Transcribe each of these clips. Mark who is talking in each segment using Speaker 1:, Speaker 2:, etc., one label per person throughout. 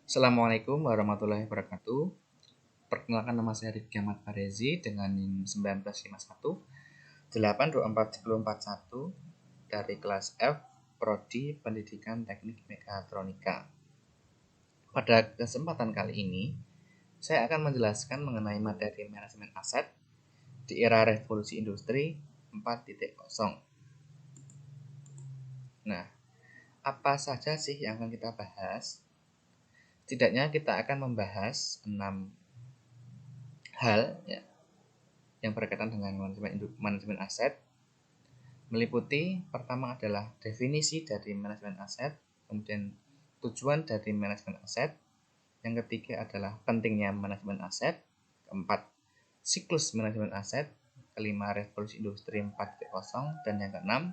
Speaker 1: Assalamualaikum warahmatullahi wabarakatuh. Perkenalkan, nama saya Rifki Ahmad Farezi dengan NIM 1951 824041 dari kelas F Prodi Pendidikan Teknik Mekatronika. Pada kesempatan kali ini, saya akan menjelaskan mengenai materi manajemen aset di era revolusi industri 4.0. Nah, apa saja sih yang akan kita bahas? Setidaknya kita akan membahas 6 hal ya, yang berkaitan dengan manajemen aset, meliputi pertama adalah definisi dari manajemen aset, kemudian tujuan dari manajemen aset, yang ketiga adalah pentingnya manajemen aset, keempat siklus manajemen aset, kelima revolusi industri 4.0, dan yang keenam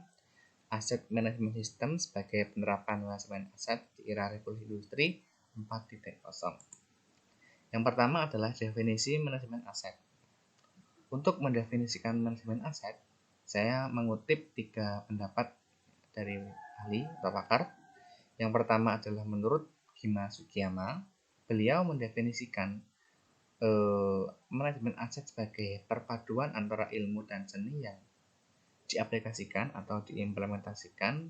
Speaker 1: aset manajemen sistem sebagai penerapan manajemen aset di era revolusi industri 4.0. Yang pertama adalah definisi manajemen aset. Untuk mendefinisikan manajemen aset, saya mengutip 3 pendapat dari ahli atau pakar. Yang pertama adalah menurut Hima Sugiyama. Beliau mendefinisikan manajemen aset sebagai perpaduan antara ilmu dan seni yang diaplikasikan atau diimplementasikan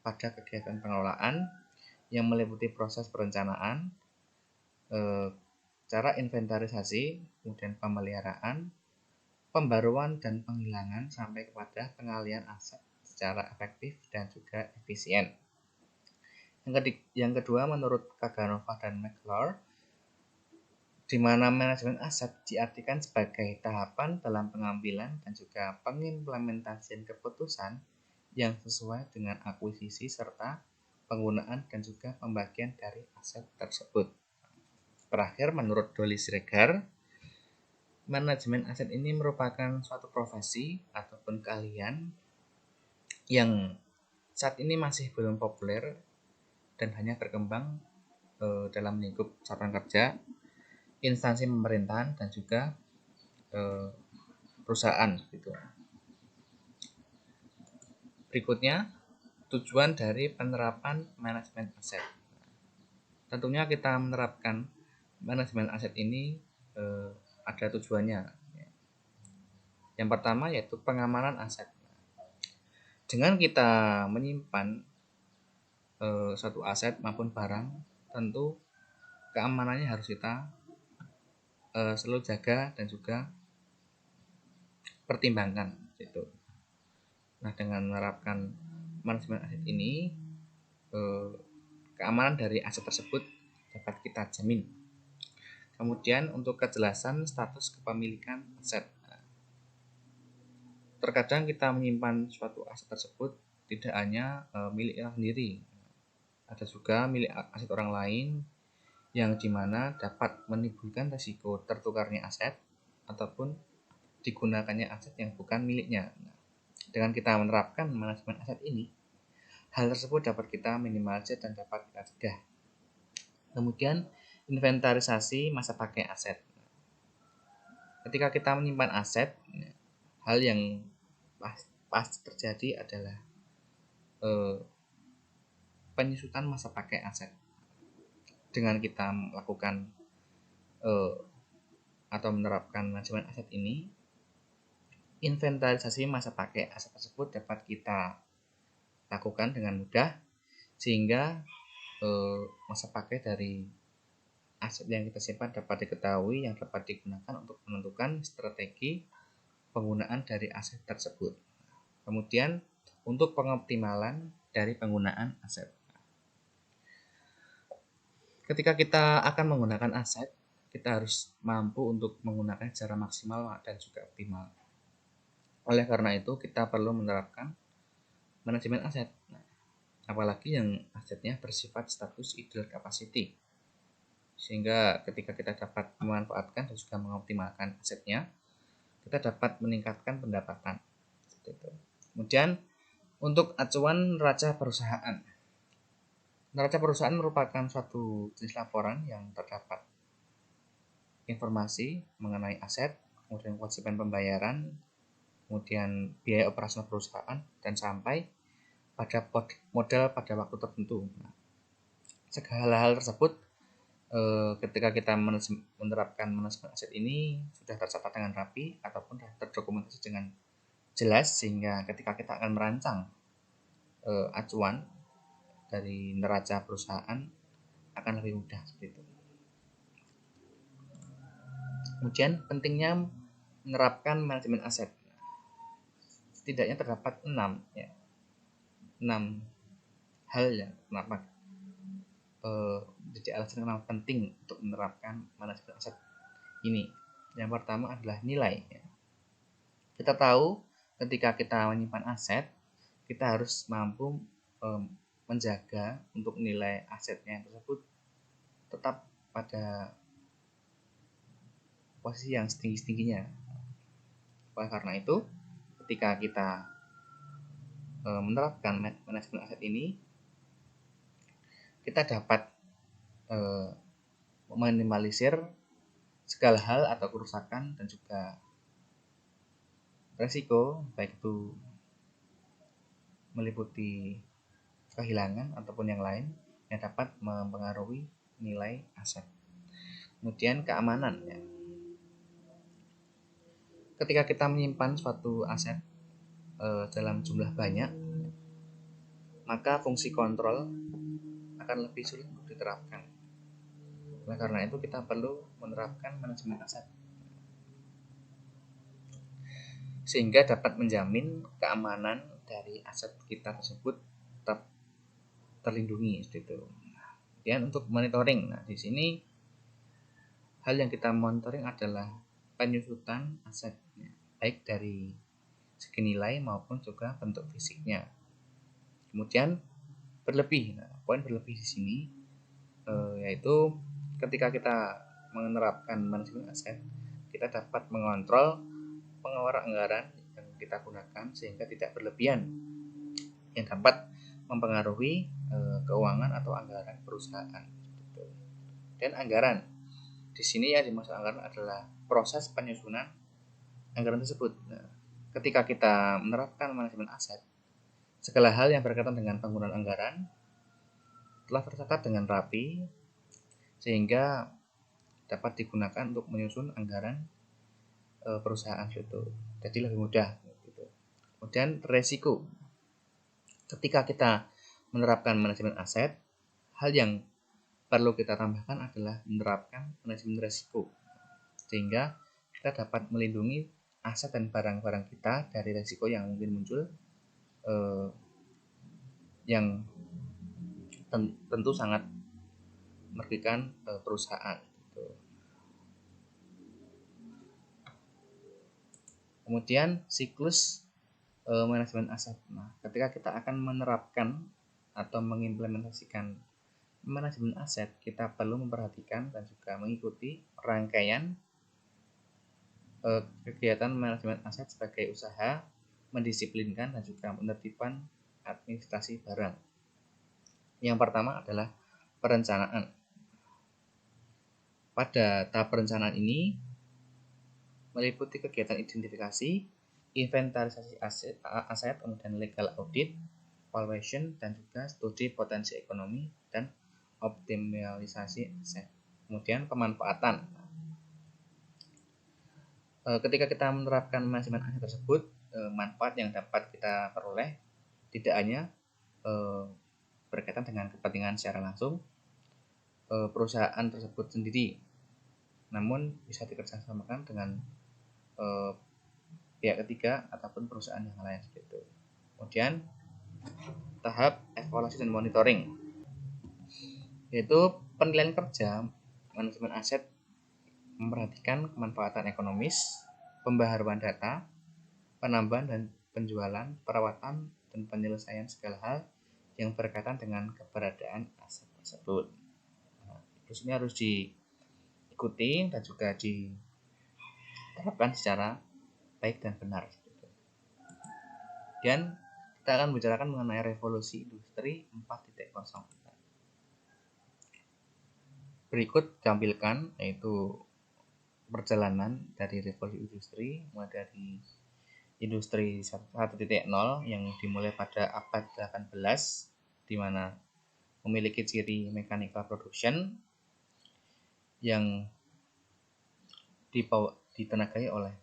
Speaker 1: pada kegiatan pengelolaan yang meliputi proses perencanaan, cara inventarisasi, kemudian pemeliharaan, pembaruan dan penghilangan sampai kepada pengalihan aset secara efektif dan juga efisien. Yang kedua, menurut Kaganova dan McClure, di mana manajemen aset diartikan sebagai tahapan dalam pengambilan dan juga pengimplementasian keputusan yang sesuai dengan akuisisi serta penggunaan dan juga pembagian dari aset tersebut. Terakhir, menurut Dolly Schreger, manajemen aset ini merupakan suatu profesi ataupun keahlian yang saat ini masih belum populer dan hanya berkembang dalam lingkup satuan kerja, instansi pemerintahan, dan juga perusahaan gitu. Berikutnya, tujuan dari penerapan manajemen aset. Tentunya kita menerapkan manajemen aset ini ada tujuannya. Yang pertama yaitu pengamanan aset. Dengan kita menyimpan suatu aset maupun barang, tentu keamanannya harus kita selalu jaga dan juga pertimbangkan gitu. Nah, dengan menerapkan manajemen aset ini, keamanan dari aset tersebut dapat kita jamin. Kemudian untuk kejelasan status kepemilikan aset. Terkadang kita menyimpan suatu aset tersebut tidak hanya milik kita sendiri, ada juga milik aset orang lain yang dimana dapat menimbulkan risiko tertukarnya aset ataupun digunakannya aset yang bukan miliknya. Dengan kita menerapkan manajemen aset ini, hal tersebut dapat kita minimalisir dan dapat kita cegah. Kemudian inventarisasi masa pakai aset. Ketika kita menyimpan aset, hal yang pasti terjadi adalah penyusutan masa pakai aset. Dengan kita melakukan atau menerapkan manajemen aset ini, inventarisasi masa pakai aset tersebut dapat kita lakukan dengan mudah, sehingga masa pakai dari aset yang kita simpan dapat diketahui, yang dapat digunakan untuk menentukan strategi penggunaan dari aset tersebut. Kemudian untuk pengoptimalan dari penggunaan aset. Ketika kita akan menggunakan aset, kita harus mampu untuk menggunakan secara maksimal dan juga optimal. Oleh karena itu, kita perlu menerapkan manajemen aset. Apalagi yang asetnya bersifat status idle capacity. Sehingga ketika kita dapat memanfaatkan dan juga mengoptimalkan asetnya, kita dapat meningkatkan pendapatan. Seperti itu. Kemudian untuk acuan neraca perusahaan. Neraca perusahaan merupakan suatu jenis laporan yang terdapat informasi mengenai aset, kemudian kewajiban pembayaran, kemudian biaya operasional perusahaan, dan sampai pada modal pada waktu tertentu. Segala hal tersebut ketika kita menerapkan manajemen aset ini sudah tercatat dengan rapi ataupun sudah terdokumentasi dengan jelas, sehingga ketika kita akan merancang acuan dari neraca perusahaan akan lebih mudah seperti itu. Kemudian pentingnya menerapkan manajemen aset. Setidaknya terdapat 6 hal ya kenapa jadi alasan kenapa penting untuk menerapkan manajemen aset ini. Yang pertama adalah nilai. Kita tahu ketika kita menyimpan aset, kita harus mampu menjaga untuk nilai asetnya tersebut tetap pada posisi yang setinggi-tingginya. Oleh karena itu, ketika kita menerapkan manajemen aset ini, kita dapat meminimalisir segala hal atau kerusakan dan juga resiko, baik itu meliputi kehilangan ataupun yang lain yang dapat mempengaruhi nilai aset. Kemudian keamanan ya. Ketika kita menyimpan suatu aset dalam jumlah banyak, maka fungsi kontrol akan lebih sulit untuk diterapkan. Oleh karena itu kita perlu menerapkan manajemen aset sehingga dapat menjamin keamanan dari aset kita tersebut tetap terlindungi seperti itu. Kemudian untuk monitoring, nah di sini hal yang kita monitoring adalah penyusutan aset, baik dari segi nilai maupun juga bentuk fisiknya. Kemudian berlebih, nah, poin berlebih di sini yaitu ketika kita menerapkan manajemen aset, kita dapat mengontrol pengeluaran anggaran yang kita gunakan sehingga tidak berlebihan yang dapat mempengaruhi keuangan atau anggaran perusahaan. Dan anggaran di sini yang dimaksud anggaran adalah proses penyusunan anggaran tersebut. Nah, ketika kita menerapkan manajemen aset, segala hal yang berkaitan dengan penggunaan anggaran telah tercatat dengan rapi sehingga dapat digunakan untuk menyusun anggaran perusahaan itu. Jadi lebih mudah. Kemudian resiko. Ketika kita menerapkan manajemen aset, hal yang perlu kita tambahkan adalah menerapkan manajemen resiko, sehingga kita dapat melindungi aset dan barang-barang kita dari resiko yang mungkin muncul yang tentu sangat merugikan perusahaan. Kemudian siklus manajemen aset. Nah, ketika kita akan menerapkan atau mengimplementasikan manajemen aset, kita perlu memperhatikan dan juga mengikuti rangkaian kegiatan manajemen aset sebagai usaha mendisiplinkan dan juga menertibkan administrasi barang. Yang pertama adalah perencanaan. Pada tahap perencanaan ini meliputi kegiatan identifikasi, inventarisasi aset, kemudian legal audit, valuation, dan juga studi potensi ekonomi dan optimalisasi aset. Kemudian pemanfaatan. Ketika kita menerapkan manajemen aset tersebut, manfaat yang dapat kita peroleh tidak hanya berkaitan dengan kepentingan secara langsung perusahaan tersebut sendiri, namun bisa dikerjasamakan dengan pihak ketiga ataupun perusahaan yang lain seperti itu. Kemudian tahap evaluasi dan monitoring, yaitu penilaian kerja manajemen aset memperhatikan kemanfaatan ekonomis, pembaharuan data, penambahan dan penjualan, perawatan, dan penyelesaian segala hal yang berkaitan dengan keberadaan aset tersebut. Nah, terus ini harus diikuti dan juga diterapkan secara baik dan benar. Dan kita akan bicarakan mengenai revolusi industri 4.0. Berikut tampilkan yaitu perjalanan dari revolusi industri, mulai dari industri 1.0 yang dimulai pada abad 18 di mana memiliki ciri mechanical production, yang ditenagai oleh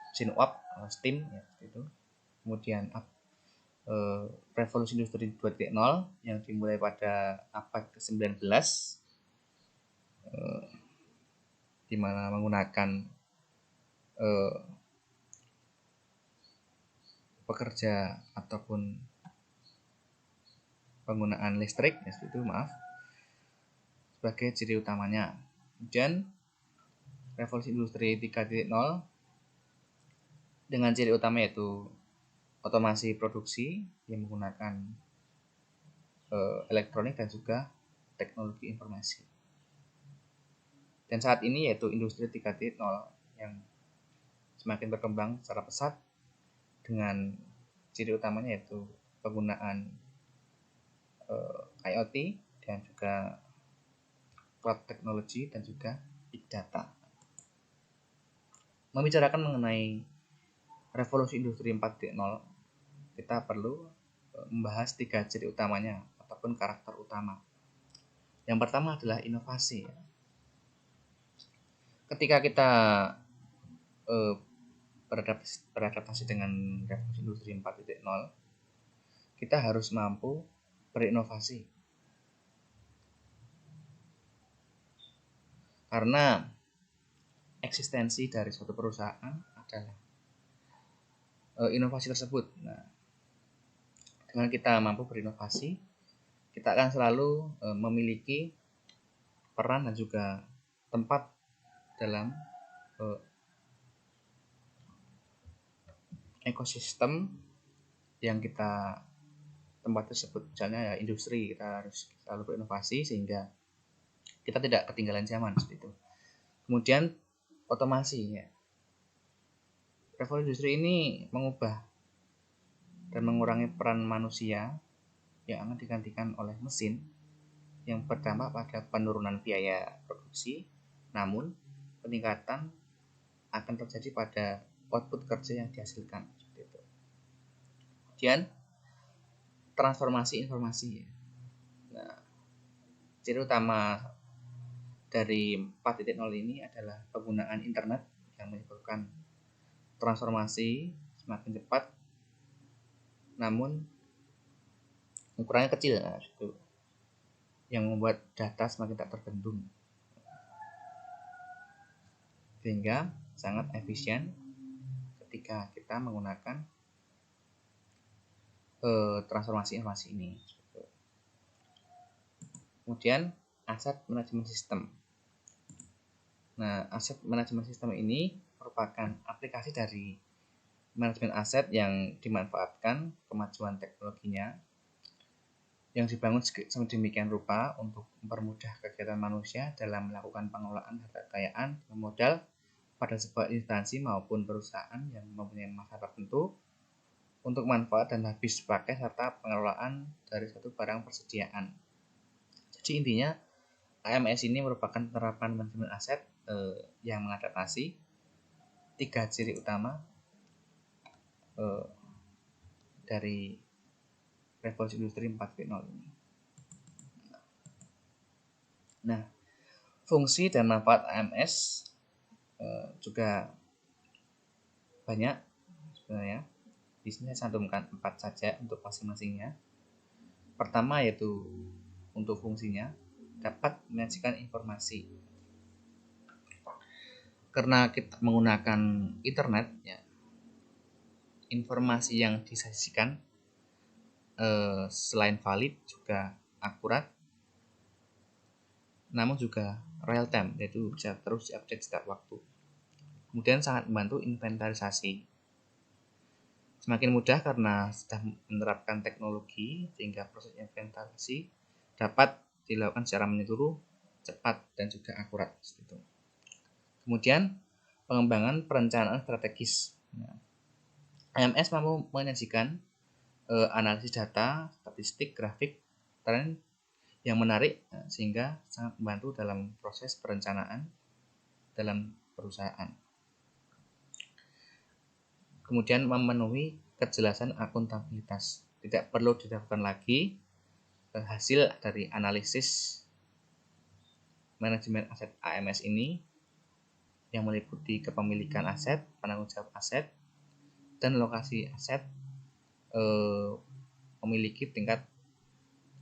Speaker 1: mesin uap atau steam ya, itu. Kemudian revolusi industri 2.0 yang dimulai pada abad ke-19 di mana menggunakan pekerja ataupun penggunaan listrik ya, itu sebagai ciri utamanya. Kemudian revolusi industri 3.0 dengan ciri utama yaitu otomasi produksi yang menggunakan elektronik dan juga teknologi informasi. Dan saat ini yaitu industri 3.0 yang semakin berkembang secara pesat dengan ciri utamanya yaitu penggunaan IoT dan juga cloud technology dan juga big data. Membicarakan mengenai revolusi industri 4.0, kita perlu membahas 3 ciri utamanya ataupun karakter utama. Yang pertama adalah inovasi. Ketika kita beradaptasi dengan revolusi industri 4.0, kita harus mampu berinovasi. Karena eksistensi dari suatu perusahaan adalah inovasi tersebut. Nah, dengan kita mampu berinovasi, kita akan selalu memiliki peran dan juga tempat dalam ekosistem yang kita tempat tersebut. Misalnya ya industri, kita harus selalu berinovasi sehingga kita tidak ketinggalan zaman seperti itu. Kemudian otomasi ya. Revolusi industri ini mengubah dan mengurangi peran manusia yang akan digantikan oleh mesin yang berdampak pada penurunan biaya produksi, namun peningkatan akan terjadi pada output kerja yang dihasilkan. Kemudian transformasi informasi. Nah, ciri utama dari 4.0 ini adalah penggunaan internet yang menyebabkan transformasi semakin cepat, namun ukurannya kecil, itu yang membuat data semakin tak terbendung, sehingga sangat efisien ketika kita menggunakan transformasi informasi ini. Kemudian aset manajemen sistem. Nah, aset manajemen sistem ini merupakan aplikasi dari manajemen aset yang dimanfaatkan kemajuan teknologinya yang dibangun sedemikian rupa untuk mempermudah kegiatan manusia dalam melakukan pengelolaan harta kekayaan modal pada sebuah instansi maupun perusahaan yang mempunyai masa tertentu untuk manfaat dan habis pakai serta pengelolaan dari suatu barang persediaan. Jadi intinya AMS ini merupakan penerapan manajemen aset yang mengadaptasi 3 ciri utama dari revolusi industri 4.0 ini. Nah, fungsi dan manfaat AMS juga banyak sebenarnya. Di sini saya cantumkan 4 saja untuk masing-masingnya. Pertama yaitu untuk fungsinya dapat menyajikan informasi. Karena kita menggunakan internet ya, informasi yang disajikan selain valid juga akurat, namun juga real time, yaitu bisa terus diupdate setiap waktu. Kemudian sangat membantu inventarisasi. Semakin mudah karena sudah menerapkan teknologi sehingga proses inventarisasi dapat dilakukan secara menyeluruh, cepat dan juga akurat. Kemudian pengembangan perencanaan strategis. AMS mampu menyajikan analisis data, statistik, grafik, tren yang menarik sehingga sangat membantu dalam proses perencanaan dalam perusahaan. Kemudian memenuhi kejelasan akuntabilitas. Tidak perlu didaftarkan lagi hasil dari analisis manajemen aset AMS ini yang meliputi kepemilikan aset, penanggung jawab aset, dan lokasi aset memiliki tingkat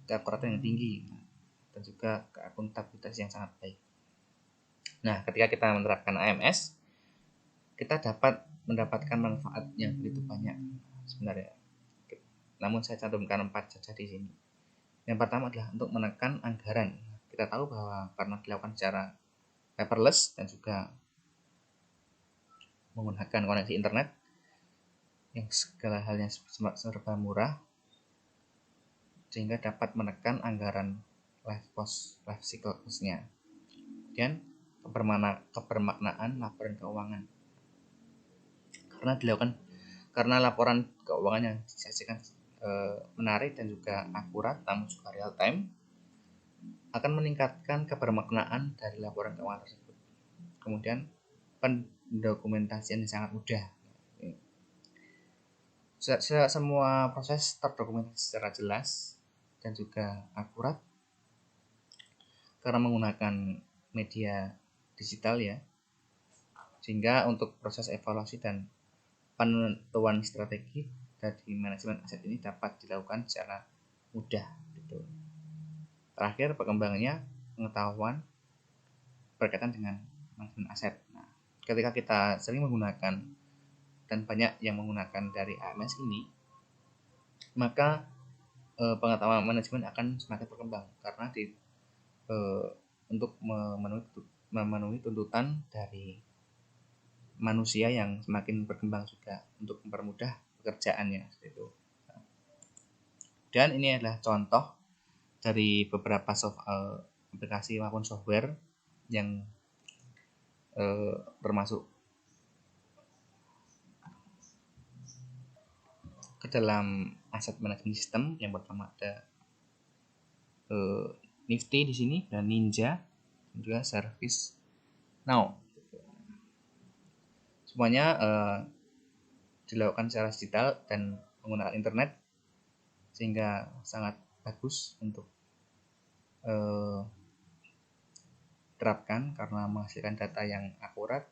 Speaker 1: keakuratan yang tinggi dan juga keakuntabilitas yang sangat baik. Nah, ketika kita menerapkan AMS, kita dapat mendapatkan manfaat yang begitu banyak sebenarnya. Namun saya cantumkan 4 saja di sini. Yang pertama adalah untuk menekan anggaran. Kita tahu bahwa karena dilakukan secara paperless dan juga menggunakan koneksi internet yang segala halnya serba murah, sehingga dapat menekan anggaran life cycle cost-nya. Kemudian kebermaknaan laporan keuangan. Karena laporan keuangan yang disajikan menarik dan juga akurat namun juga real time, akan meningkatkan kebermaknaan dari laporan keuangan tersebut. Kemudian pendokumentasian yang sangat mudah. Semua proses terdokumentasi secara jelas dan juga akurat karena menggunakan media digital ya, sehingga untuk proses evaluasi dan penentuan strategi dari manajemen aset ini dapat dilakukan secara mudah gitu. Terakhir, perkembangannya pengetahuan berkaitan dengan manajemen aset. Nah, ketika kita sering menggunakan dan banyak yang menggunakan dari AMS ini, maka pengetahuan manajemen akan semakin berkembang karena untuk memenuhi tuntutan dari manusia yang semakin berkembang juga untuk mempermudah pekerjaannya itu. Dan ini adalah contoh dari beberapa aplikasi maupun software yang termasuk ke dalam aset management system. Yang pertama ada Nifty di sini dan Ninja, dan juga Service Now. Semuanya dilakukan secara digital dan menggunakan internet, sehingga sangat bagus untuk terapkan karena menghasilkan data yang akurat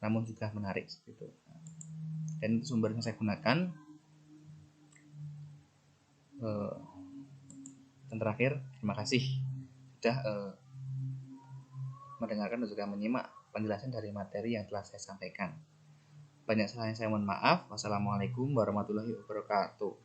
Speaker 1: namun juga menarik gitu. Dan itu sumber yang saya gunakan. Dan terakhir, terima kasih sudah mendengarkan dan juga menyimak penjelasan dari materi yang telah saya sampaikan. Banyak salahnya saya mohon maaf. Wassalamualaikum warahmatullahi wabarakatuh.